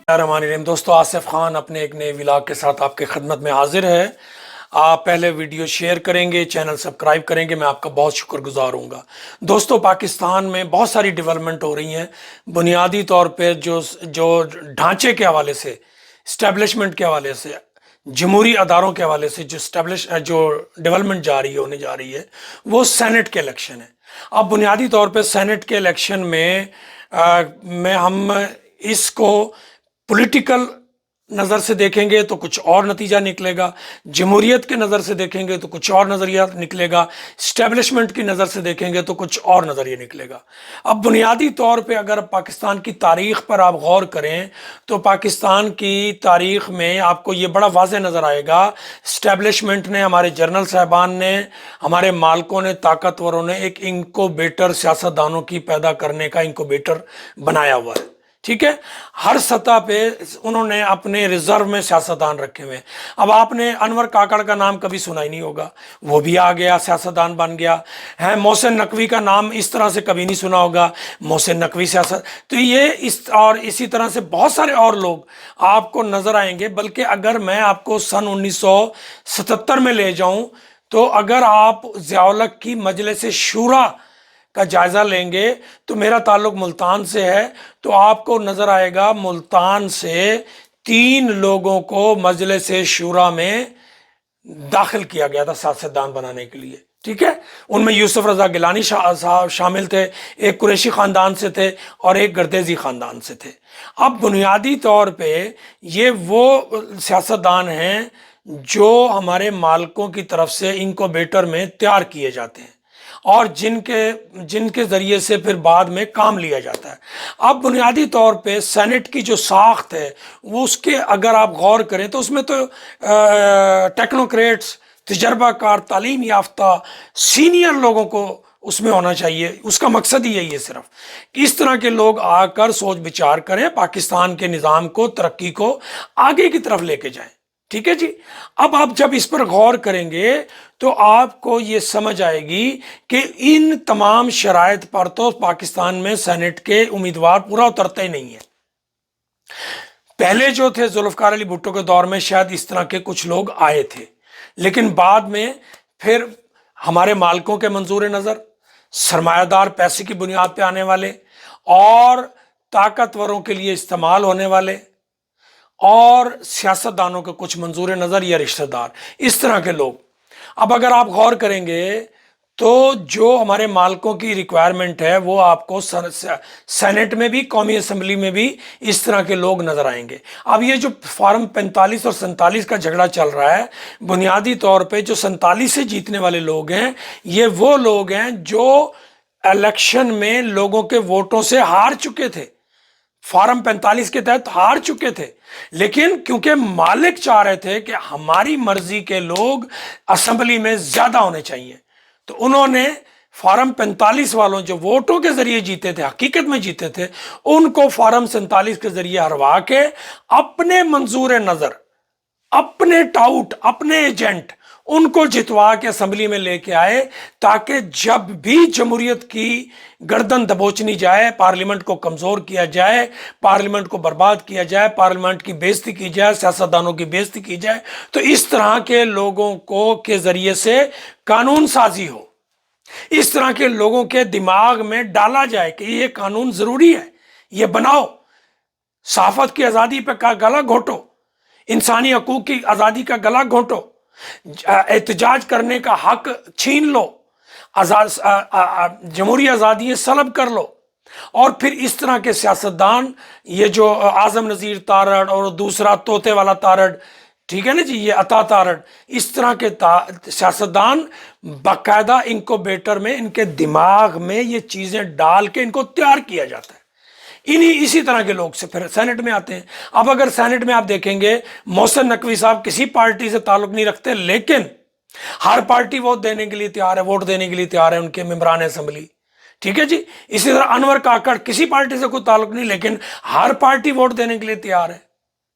रहमान दोस्तों, आसिफ खान अपने एक नए व्लॉग के साथ आपके खिदमत में हाजिर है। आप पहले वीडियो शेयर करेंगे, चैनल सब्सक्राइब करेंगे, मैं आपका बहुत शुक्रगुजार हूँगा। दोस्तों, पाकिस्तान में बहुत सारी डेवलपमेंट हो रही हैं। बुनियादी तौर पे जो जो ढांचे के हवाले से, इस्टेब्लिशमेंट के हवाले से, जमहूरी अदारों के हवाले से जो डेवलपमेंट जा रही है, होने जा रही है, वो सेनेट के इलेक्शन है। अब बुनियादी तौर पे सेनेट के इलेक्शन में हम इसको पॉलिटिकल नज़र से देखेंगे तो कुछ और नतीजा निकलेगा, जमहूरियत के नज़र से देखेंगे तो कुछ और नज़रिया निकलेगा, इस्टेब्लिशमेंट की नज़र से देखेंगे तो कुछ और नज़रिया निकलेगा। अब बुनियादी तौर पे अगर पाकिस्तान की तारीख़ पर आप गौर करें तो पाकिस्तान की तारीख़ में आपको ये बड़ा वाज़ेह नज़र आएगा। इस्टेब्लिशमेंट ने, हमारे जनरल साहबान ने, हमारे मालिकों ने, ताकतवरों ने एक इंक्यूबेटर, सियासतदानों की पैदा करने का इंक्यूबेटर बनाया हुआ है। ठीक है, हर सतह पे उन्होंने अपने रिजर्व में सियासतदान रखे हुए हैं। अब आपने अनवर काकड़ का नाम कभी सुना ही नहीं होगा, वो भी आ गया, सियासतदान बन गया है। मोहसिन नकवी का नाम इस तरह से कभी नहीं सुना होगा, मोहसिन नकवी सियासत। तो ये इसी तरह से बहुत सारे और लोग आपको नजर आएंगे। बल्कि अगर मैं आपको सन 1977 में ले जाऊं तो अगर आप ज़िया-उल हक की मजलिस शूरा का जायजा लेंगे तो मेरा ताल्लुक मुल्तान से है, तो आपको नजर आएगा मुल्तान से 3 लोगों को मजलिस शूरा में दाखिल किया गया था सियासतदान बनाने के लिए। ठीक है, उनमें यूसुफ रजा गिलानी साहब शामिल थे, एक कुरैशी खानदान से थे और एक गर्देजी खानदान से थे। अब बुनियादी तौर पे ये वो सियासतदान हैं जो हमारे मालिकों की तरफ से इंक्यूबेटर में तैयार किए जाते हैं और जिनके ज़रिए से फिर बाद में काम लिया जाता है। अब बुनियादी तौर पे सेनेट की जो साख्त है वो, उसके अगर आप गौर करें तो उसमें तो टेक्नोक्रेट्स, तजर्बाकार, तालीम याफ्ता, सीनियर लोगों को उसमें होना चाहिए। उसका मकसद ही यही है सिर्फ कि इस तरह के लोग आकर सोच विचार करें, पाकिस्तान के निज़ाम को, तरक्की को आगे की तरफ लेके जाएं। ठीक है जी। अब आप जब इस पर गौर करेंगे तो आपको ये समझ आएगी कि इन तमाम शराइत पर तो पाकिस्तान में सेनेट के उम्मीदवार पूरा उतरते ही नहीं है। पहले जो थे जुल्फकार अली भुट्टो के दौर में शायद इस तरह के कुछ लोग आए थे, लेकिन बाद में फिर हमारे मालिकों के मंजूर नज़र, सरमायादार पैसे की बुनियाद पे आने वाले और ताकतवरों के लिए इस्तेमाल होने वाले और सियासतदानों के कुछ मंजूर नज़र या रिश्तेदार, इस तरह के लोग। अब अगर आप गौर करेंगे तो जो हमारे मालिकों की रिक्वायरमेंट है वो आपको सेनेट में भी, कौमी असम्बली में भी इस तरह के लोग नज़र आएंगे। अब ये जो फार्म 45 और 47 का झगड़ा चल रहा है, बुनियादी तौर पे जो 47 से जीतने वाले लोग हैं, ये वो लोग हैं जो इलेक्शन में लोगों के वोटों से हार चुके थे, फार्म 45 के तहत हार चुके थे। लेकिन क्योंकि मालिक चाह रहे थे कि हमारी मर्जी के लोग असेंबली में ज्यादा होने चाहिए, तो उन्होंने फार्म 45 वालों जो वोटों के जरिए जीते थे, हकीकत में जीते थे, उनको फार्म 47 के जरिए हरवा के अपने मंजूर नजर, अपने टाउट, अपने एजेंट, उनको जितवा के असेंबली में लेके आए, ताकि जब भी जमहूरियत की गर्दन दबोचनी जाए, पार्लियामेंट को कमजोर किया जाए, पार्लियामेंट को बर्बाद किया जाए, पार्लियामेंट की बेइज्जती की जाए, सियासतदानों की बेइज्जती की जाए, तो इस तरह के लोगों को के जरिए से कानून साजी हो, इस तरह के लोगों के दिमाग में डाला जाए कि ये कानून जरूरी है, ये बनाओ, सहाफत की आज़ादी पे का गला घोटो, इंसानी हकूक की आज़ादी का गला घोटो, एहतजाज करने का हक छीन लो, जमहूरी आज़ादी सलब कर लो। और फिर इस तरह के सियासतदान, ये जो आज़म नज़ीर तारड़ और दूसरा तोते वाला तारड़, ठीक है ना जी, ये अता तारड़, इस तरह के सियासतदान बाकायदा इंक्यूबेटर में इनके दिमाग में ये चीज़ें डाल के इनको तैयार किया जाता है। इसी तरह के लोग से फिर सेनेट में आते हैं। अब अगर सेनेट में आप देखेंगे, मोहसिन नकवी साहब किसी पार्टी से ताल्लुक नहीं रखते, लेकिन हर पार्टी वोट देने के लिए तैयार है, वोट देने के लिए तैयार है उनके मेंबरान असेंबली। ठीक है जी। इसी तरह अनवर काकड़ किसी पार्टी से कोई ताल्लुक नहीं, लेकिन हर पार्टी वोट देने के लिए तैयार है।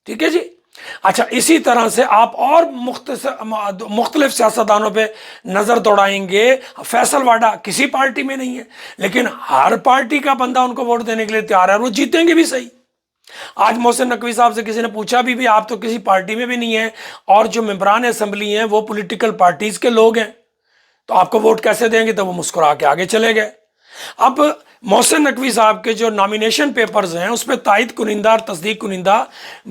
ठीक है जी। अच्छा, इसी तरह से आप और मुख्तलिफ सियासतदानों पे नजर दौड़ाएंगे। फैसल वाडा किसी पार्टी में नहीं है, लेकिन हर पार्टी का बंदा उनको वोट देने के लिए तैयार है और वो जीतेंगे भी सही। آج محسن نقوی صاحب سے کسی نے پوچھا بھی آپ تو کسی پارٹی میں بھی نہیں ہیں اور جو ممبران اسمبلی ہیں وہ پولیٹیکل پارٹیز کے لوگ ہیں، تو آپ کو ووٹ کیسے دیں گے؟ تو وہ مسکرا کے آگے چلے گئے۔ اب محسن نقوی صاحب کے جو نامینیشن پیپرز ہیں اس پہ تائید کنندہ اور تصدیق کنندہ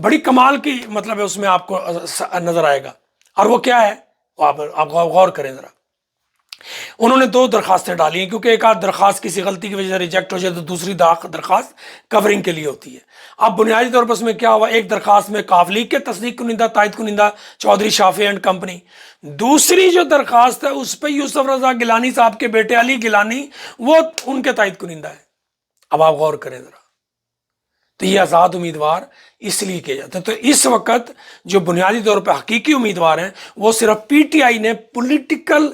بڑی کمال کی مطلب ہے اس میں آپ کو نظر آئے گا، اور وہ کیا ہے؟ آپ غور کریں ذرا۔ انہوں نے 2 درخواستیں ڈالی ہیں، کیونکہ ایک آدھ درخواست کسی غلطی کی وجہ سے ریجیکٹ ہو جائے تو دوسری درخواست کورنگ کے لیے ہوتی ہے۔ اب بنیادی طور پر اس میں کیا ہوا، ایک درخواست میں ق لیگ کے تصدیق کنندہ تائید کنندہ چودھری شافی اینڈ کمپنی، دوسری جو درخواست ہے اس پہ یوسف رضا گیلانی صاحب کے بیٹے علی گیلانی وہ ان کے تائید کنندہ ہے۔ اب آپ غور کریں ذرا، تو یہ آزاد امیدوار اس لیے کیا جاتا ہے۔ تو اس وقت جو بنیادی طور پہ حقیقی امیدوار ہیں وہ صرف پی ٹی آئی نے پولیٹیکل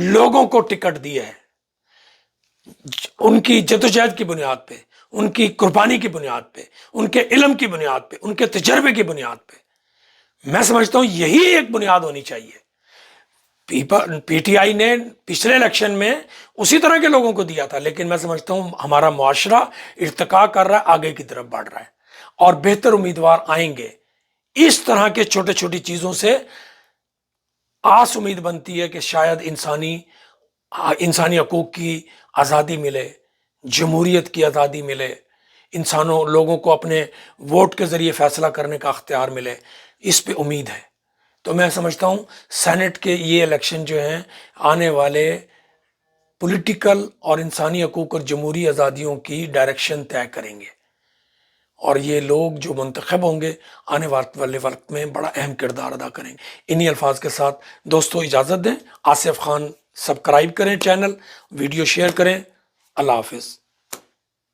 لوگوں کو ٹکٹ دیا ہے، ان کی جدوجہد کی بنیاد پہ، ان کی قربانی کی بنیاد پہ، ان کے علم کی بنیاد پہ، ان کے تجربے کی بنیاد پہ۔ میں سمجھتا ہوں یہی ایک بنیاد ہونی چاہیے۔ پی ٹی آئی نے پچھلے الیکشن میں اسی طرح کے لوگوں کو دیا تھا، لیکن میں سمجھتا ہوں ہمارا معاشرہ ارتقا کر رہا ہے، آگے کی طرف بڑھ رہا ہے، اور بہتر امیدوار آئیں گے۔ اس طرح کے چھوٹے چھوٹی چیزوں سے آس امید بنتی ہے کہ شاید انسانی حقوق کی آزادی ملے، جمہوریت کی آزادی ملے، لوگوں کو اپنے ووٹ کے ذریعے فیصلہ کرنے کا اختیار ملے، اس پہ امید ہے۔ تو میں سمجھتا ہوں سینٹ کے یہ الیکشن جو ہیں آنے والے پولیٹیکل اور انسانی حقوق اور جمہوری آزادیوں کی ڈائریکشن طے کریں گے، اور یہ لوگ جو منتخب ہوں گے آنے والے وقت میں بڑا اہم کردار ادا کریں گے۔ انہی الفاظ کے ساتھ دوستو اجازت دیں، آصف خان سبسکرائب کریں چینل، ویڈیو شیئر کریں۔ اللہ حافظ۔